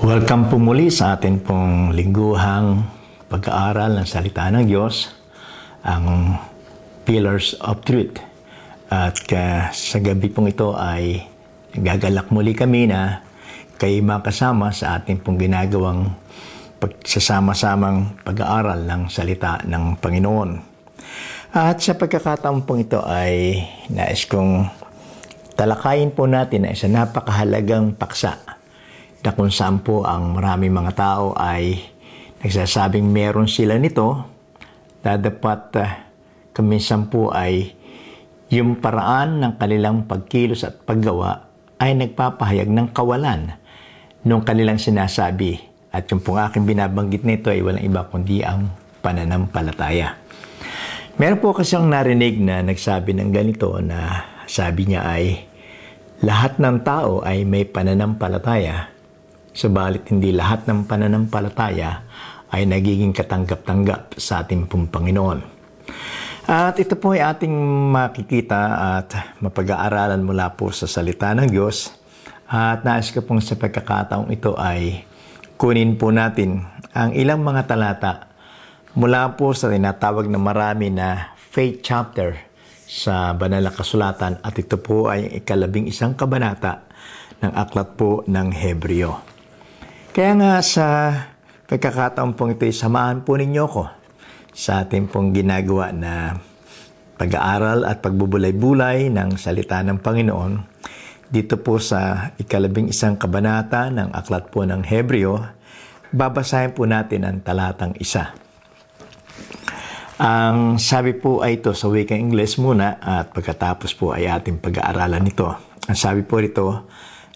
Welcome po muli sa atin pong lingguhang pag-aaral ng Salita ng Diyos, ang Pillars of Truth. At sa gabi pong ito ay gagalak muli kami na kayo makasama sa ating pong ginagawang pagsasama-samang pag-aaral ng Salita ng Panginoon. At sa pagkakataon pong ito ay nais kong talakayin po natin na isa napakahalagang paksa na kung saan po ang maraming mga tao ay nagsasabing meron sila nito, dapat kaminsan po ay yung paraan ng kanilang pagkilos at paggawa ay nagpapahayag ng kawalan ng kanilang sinasabi. At yung pong aking binabanggit nito ay walang iba kundi ang pananampalataya. Meron po kasi ang narinig na nagsabi ng ganito na sabi niya ay lahat ng tao ay may pananampalataya. Subalit hindi lahat ng pananampalataya ay nagiging katanggap-tanggap sa ating pong Panginoon. At ito po ay ating makikita at mapag-aaralan mula po sa salita ng Diyos. At nais ko pong sa pagkakataong ito ay kunin po natin ang ilang mga talata mula po sa tinatawag na marami na faith chapter sa banal na kasulatan. At ito po ay 11 kabanata ng aklat po ng Hebreo. Kaya nga sa pagkakataon pong ito, samahan po ninyo ko sa ating pong ginagawa na pag-aaral at pagbubulay-bulay ng salita ng Panginoon dito po sa 11 kabanata ng aklat po ng Hebreo. Babasahin po natin ang talatang 1. Ang sabi po ay ito sa wikang Ingles muna at pagkatapos po ay ating pag-aaralan ito. Ang sabi po rito,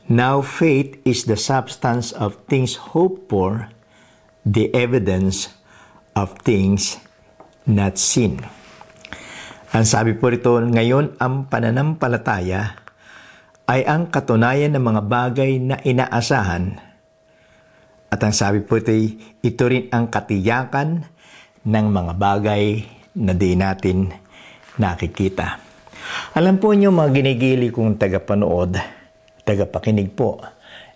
now faith is the substance of things hoped for, the evidence of things not seen. Ang sabi po rito, ngayon ang pananampalataya ay ang katunayan ng mga bagay na inaasahan. At ang sabi po ito rin ang katiyakan ng mga bagay na di natin nakikita. Alam po niyo mga ginigili kong tagapanood, tagapakinig po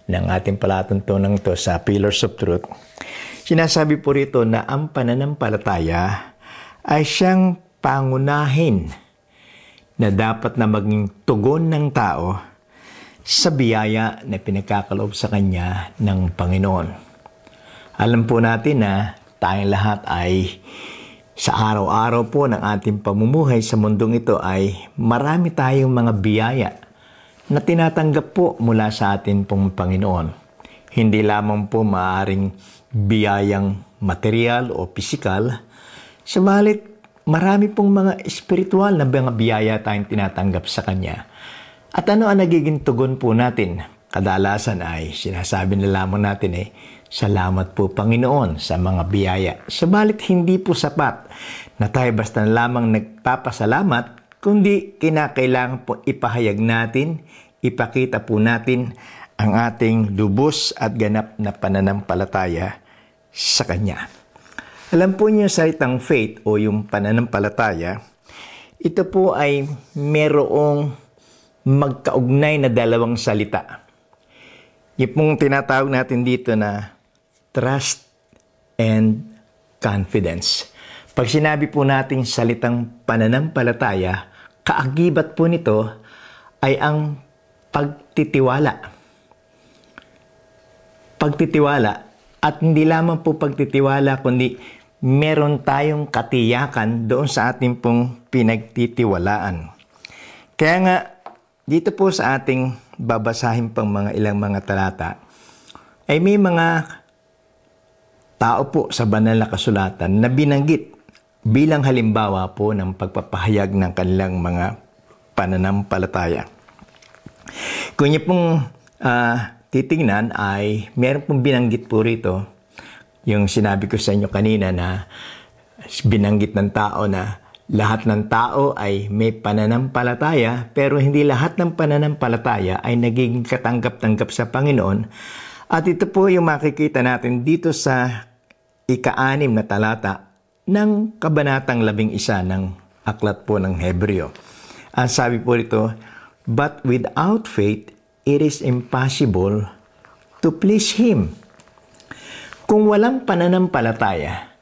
ng ating palatuntunan ito sa Pillars of Truth. Sinasabi po rito na ang pananampalataya ay siyang pangunahin na dapat na maging tugon ng tao sa biyaya na pinagkakaloob sa kanya ng Panginoon. Alam po natin na tayong lahat ay sa araw-araw po ng ating pamumuhay sa mundong ito ay marami tayong mga biyaya na tinatanggap po mula sa atin pong Panginoon. Hindi lamang po maaaring biyayang material o pisikal, subalit marami pong mga espiritual na mga biyaya tayong tinatanggap sa Kanya. At ano ang nagiging tugon po natin? Kadalasan ay sinasabi na lamang natin salamat po Panginoon sa mga biyaya. Subalit hindi po sapat na tayo basta lamang nagpapasalamat, kundi kinakailangan po ipahayag natin, ipakita po natin ang ating lubos at ganap na pananampalataya sa Kanya. Alam po niyo sa salitang faith o yung pananampalataya, ito po ay merong magkaugnay na dalawang salita. Yung pong tinatawag natin dito na trust and confidence. Pag sinabi po nating salitang pananampalataya, kaagibat po nito ay ang pagtitiwala. Pagtitiwala. At hindi lamang po pagtitiwala, kundi meron tayong katiyakan doon sa ating pong pinagtitiwalaan. Kaya nga, dito po sa ating babasahin pang mga ilang mga talata, ay may mga tao po sa banal na kasulatan na binanggit bilang halimbawa po ng pagpapahayag ng kanilang mga pananampalataya. Kung niyo pong titingnan ay meron pong binanggit po rito yung sinabi ko sa inyo kanina na binanggit ng tao na lahat ng tao ay may pananampalataya pero hindi lahat ng pananampalataya ay nagiging katanggap-tanggap sa Panginoon. At ito po yung makikita natin dito sa 6 na talata ng kabanatang 11 ng aklat po ng Hebreo. Ang sabi po rito, but without faith, it is impossible to please Him. Kung walang pananampalataya,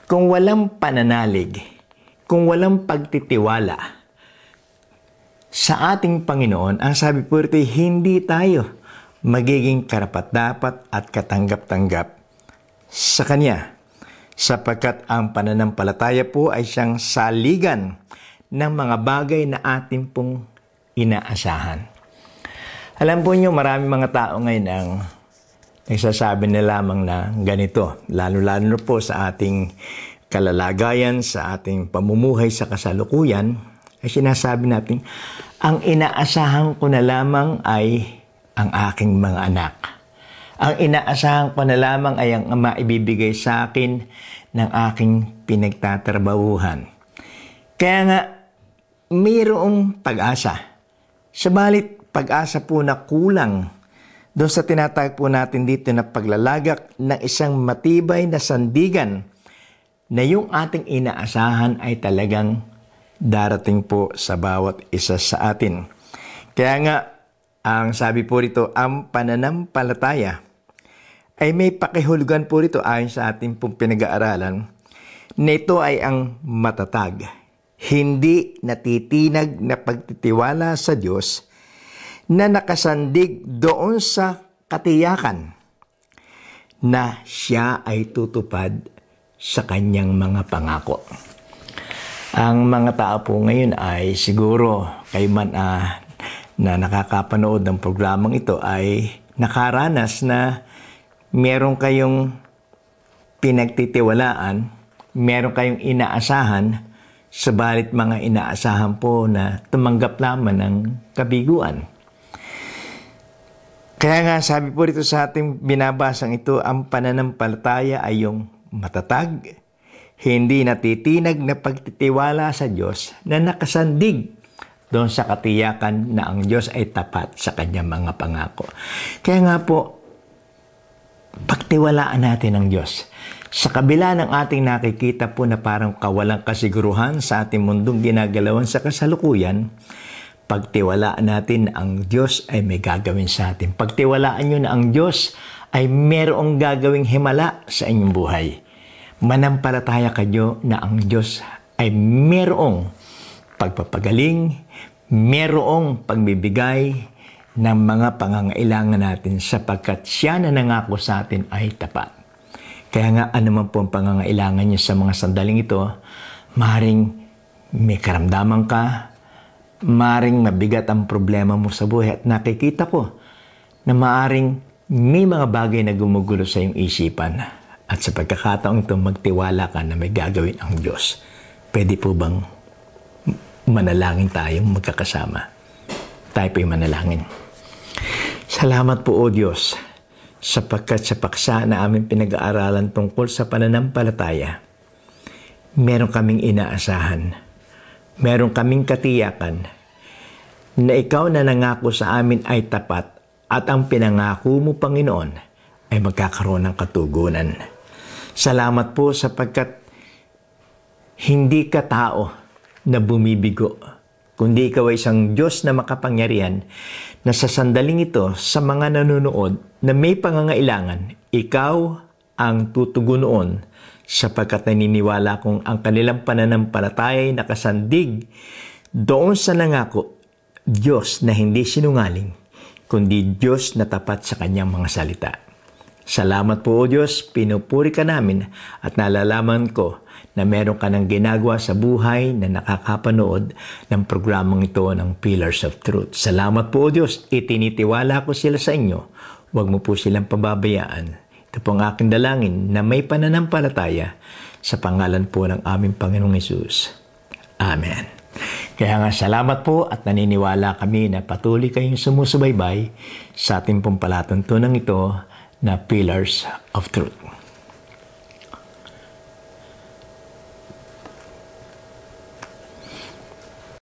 kung walang pananalig, kung walang pagtitiwala sa ating Panginoon, ang sabi po rito, hindi tayo magiging karapat-dapat at katanggap-tanggap sa Kanya. Sapagkat ang pananampalataya po ay siyang saligan ng mga bagay na atin pong inaasahan. Alam po niyo, marami mga tao ngayon ang nagsasabi na lamang na ganito, lalo-lalo na po sa ating kalalagayan, sa ating pamumuhay sa kasalukuyan, ay sinasabi natin, ang inaasahan ko na lamang ay ang aking mga anak. Ang inaasahan ko na lamang ay ang maibibigay sa akin ng aking pinagtatrabahuhan. Kaya nga, mayroong pag-asa. Subalit, pag-asa po na kulang doon sa tinatawag po natin dito na paglalagak ng isang matibay na sandigan na yung ating inaasahan ay talagang darating po sa bawat isa sa atin. Kaya nga, ang sabi po rito, ang pananampalataya ay may pakihulugan po rito ayon sa ating pong pinag-aaralan na ito ay ang matatag, hindi natitinag na pagtitiwala sa Diyos na nakasandig doon sa katiyakan na siya ay tutupad sa kanyang mga pangako. Ang mga tao po ngayon ay siguro kayo man na nakakapanood ng programang ito ay nakaranas na meron kayong pinagtitiwalaan, meron kayong inaasahan, subalit mga inaasahan po na tumanggap lamang ng kabiguan. Kaya nga sabi po rito sa ating binabasang ito, ang pananampalataya ay yung matatag, hindi natitinag na pagtitiwala sa Diyos na nakasandig doon sa katiyakan na ang Diyos ay tapat sa kanyang mga pangako. Kaya nga po, pagtiwalaan natin ang Diyos. Sa kabila ng ating nakikita po na parang kawalang kasiguruhan sa ating mundong ginagalawan sa kasalukuyan, pagtiwalaan natin na ang Diyos ay may gagawin sa atin. Pagtiwalaan nyo na ang Diyos ay merong gagawing himala sa inyong buhay. Manampalataya kayo na ang Diyos ay merong pagpapagaling, merong pagbibigay ng mga pangangailangan natin sapagkat siya na nangako sa atin ay tapat. Kaya nga anuman po ang pangangailangan niyo sa mga sandaling ito, maring may karamdaman ka, maring mabigat ang problema mo sa buhay at nakikita ko na maaring may mga bagay na gumugulo sa iyong isipan at sa pagkakataong ito magtiwala ka na may gagawin ang Diyos. Pwede po bang manalangin tayong magkakasama? Tayo po'y manalangin. Salamat po, O Diyos, sapagkat sa paksa na aming pinag-aaralan tungkol sa pananampalataya, meron kaming inaasahan, meron kaming katiyakan na ikaw na nangako sa amin ay tapat at ang pinangako mo, Panginoon, ay magkakaroon ng katugunan. Salamat po sapagkat hindi ka tao na bumibigo, kundi ikaw ay isang Diyos na makapangyarihan na sa sandaling ito, sa mga nanonood na may pangangailangan, ikaw ang tutugunoon sapagkat naniniwala kong ang kanilang pananampalataya ay nakasandig doon sa nangako, Diyos na hindi sinungaling, kundi Diyos na tapat sa kanyang mga salita. Salamat po, O Diyos, pinupuri ka namin at nalalaman ko na meron ka ng ginagawa sa buhay na nakakapanood ng programang ito ng Pillars of Truth. Salamat po, O Diyos, itinitiwala ko sila sa inyo. Huwag mo po silang pababayaan. Ito po ang aking dalangin na may pananampalataya sa pangalan po ng aming Panginoong Hesus. Amen. Kaya nga salamat po at naniniwala kami na patuloy kayong sumusubaybay sa ating pong palatuntunan ito na Pillars of Truth.